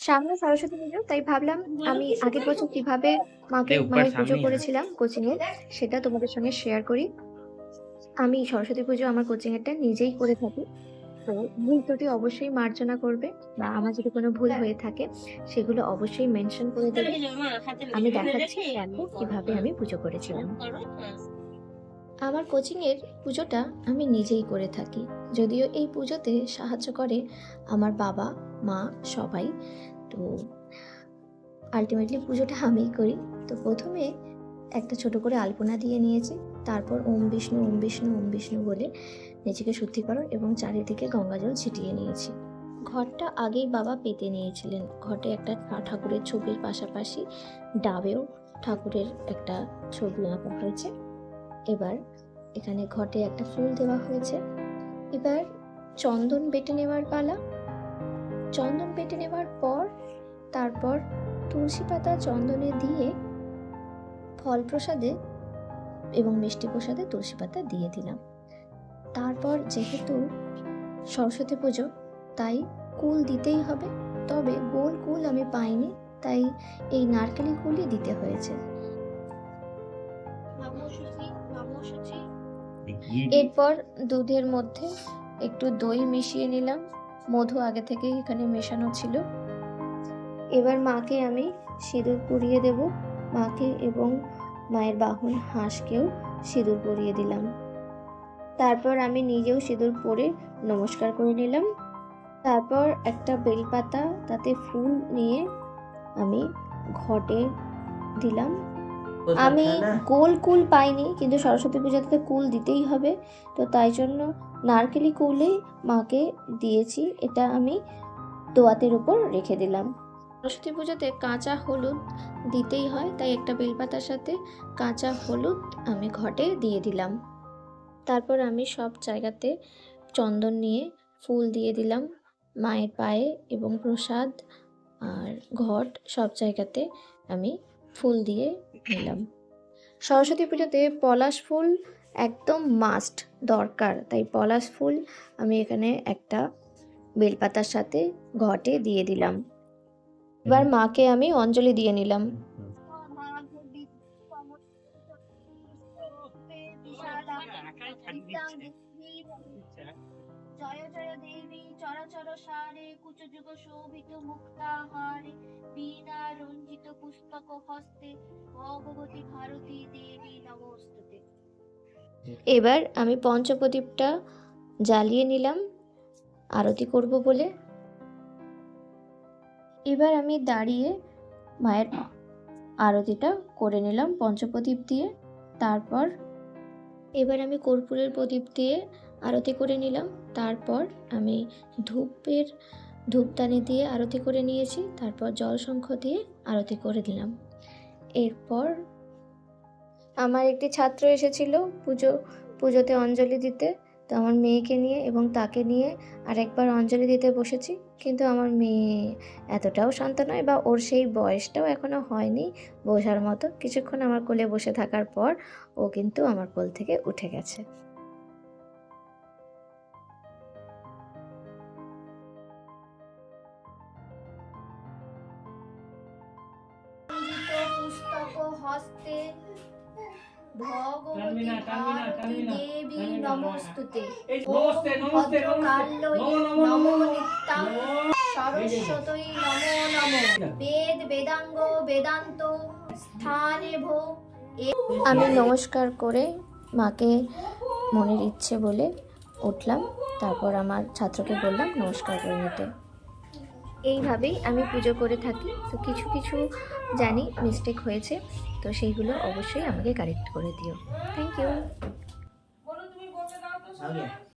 সামনে সরস্বতী পুজো, তাই ভাবলাম আমি আগের বছর কিভাবে अरे ऊपर মায়ের পুজো सामने ही है ना। করেছিলাম কোচিং এ, সেটা তোমাদের সঙ্গে শেয়ার করি। আমি সরস্বতী পুজো আমার কোচিং এরটা নিজেই করে থাকি। তো ভুল ত্রুটি অবশ্যই মার্জনা করবে, বা আমার যদি কোনো ভুল হয়ে থাকে সেগুলো অবশ্যই মেনশন করে দেবে। আমি দেখাচ্ছি দেখো কিভাবে আমি পুজো করেছিলাম। আমার কোচিং এর পুজোটা আমি নিজেই করে থাকি, যদিও এই পুজোতে সাহায্য করে আমার বাবা মা সবাই। তো আল্টিমেটলি পুজোটা আমিই করি। তো প্রথমে একটা ছোট করে আলপনা দিয়ে নিয়েছি, তারপর ওম বিষ্ণু ওম বিষ্ণু ওম বিষ্ণু বলে নিজেকে শুদ্ধিকরণ এবং চারিদিকে গঙ্গাজল ছিটিয়ে নিয়েছি। ঘরটা আগেই বাবা পেতে নিয়েছিলেন। ঘটে একটা ঠাকুরের ছবির পাশাপাশি ডাবেও ঠাকুরের একটা ছবি আঁকা হয়েছে। এবার এখানে ঘটে একটা ফুল দেওয়া হয়েছে। এবার চন্দন বেটে নেওয়ার পালা। চন্দন বেটে নেওয়ার পর তারপর তুলসী পাতা চন্দনে দিয়ে ফল প্রসাদে এবং মিষ্টি প্রসাদে তুলসী পাতা দিয়ে দিলাম। তারপর যেহেতু সরস্বতী পুজো, তাই কুল দিতেই হবে, তবে গোল কুল আমি পাইনি, তাই এই নারকেলি কুলই দিতে হয়েছে। এরপর দুধের মধ্যে একটু দই মিশিয়ে নিলাম, মধু আগে থেকেই এখানে মেশানো ছিল। এবার মাকে আমি সিঁদুর পরিয়ে দেব, মাকে এবং মায়ের বাহন হাঁসকেও সিঁদুর পরিয়ে দিলাম। তারপর আমি নিজেও সিঁদুর পরে নমস্কার করে নিলাম। তারপর একটা বেলপাতা, তাতে ফুল নিয়ে আমি ঘটে দিলাম। আমি গোল কুল পাইনি, কিন্তু সরস্বতী পূজাতে কুল দিতেই হবে, তো তাই জন্য নারকেলি কুলেই মাকে দিয়েছি। এটা আমি দোয়াতের উপর রেখে দিলাম। সরস্বতী পুজোতে কাঁচা হলুদ দিতেই হয়, তাই একটা বেলপাতার সাথে কাঁচা হলুদ আমি ঘটে দিয়ে দিলাম। তারপর আমি সব জায়গাতে চন্দন নিয়ে ফুল দিয়ে দিলাম, মায়ের পায়ে এবং প্রসাদ আর ঘট সব জায়গাতে আমি ফুল দিয়ে নিলাম। সরস্বতী পুজোতে পলাশ ফুল একদম মাস্ট দরকার, তাই পলাশ ফুল আমি এখানে একটা বেলপাতার সাথে ঘটে দিয়ে দিলাম। এবার মাকে আমি অঞ্জলি দিয়ে নিলাম। জয় জয় দেবী চরাচর সারে কুচযুগ শোভিত মুক্তাহারে বীণা রঞ্জিত পুস্তক হস্তে ভগবতী ভারতী দেবী নমস্তুতে। এবার আমি পঞ্চপ্রদীপটা জ্বালিয়ে নিলাম আরতি করব বলে। এবার আমি দাঁড়িয়ে মায়ের আরতিটা করে নিলাম পঞ্চপ্রদীপ দিয়ে। তারপর এবার আমি কর্পূরের প্রদীপ দিয়ে আরতি করে নিলাম। তারপর আমি ধূপদানি দিয়ে আরতি করে নিয়েছি। তারপর জলশঙ্খ দিয়ে আরতি করে দিলাম। এরপর আমার একটি ছাত্র এসেছিল পুজোতে অঞ্জলি দিতে, তো আমার মেয়েকে নিয়ে এবং তাকে নিয়ে আরেকবার অঞ্জলি দিতে বসেছি। কিন্তু আমার মেয়ে এতটাও শান্ত নয়, বা ওর সেই বয়সটাও এখনও হয়নি বোঝার মতো। কিছুক্ষণ আমার কোলে বসে থাকার পর ও কিন্তু আমার কোল থেকে উঠে গেছে। পুস্তক হস্তে ভগবতী ভারতী দেবী নমস্তুতে। ওম ভদ্রকাল্যৈ নমো নিত্যাং সরস্বতী নমো নমো। বেদ বেদাঙ্গ বেদান্ত স্থানে ভো। আমি নমস্কার করে মাকে মনের ইচ্ছে বলে উঠলাম। তারপর আমার ছাত্রকে বললাম নমস্কার করে নিতে। এইভাবেই আমি পুজো করে থাকি। তো কিছু কিছু জানি মিস্টেক হয়েছে, তো সেইগুলো অবশ্যই আমাকে কারেক্ট করে দিও। Thank you.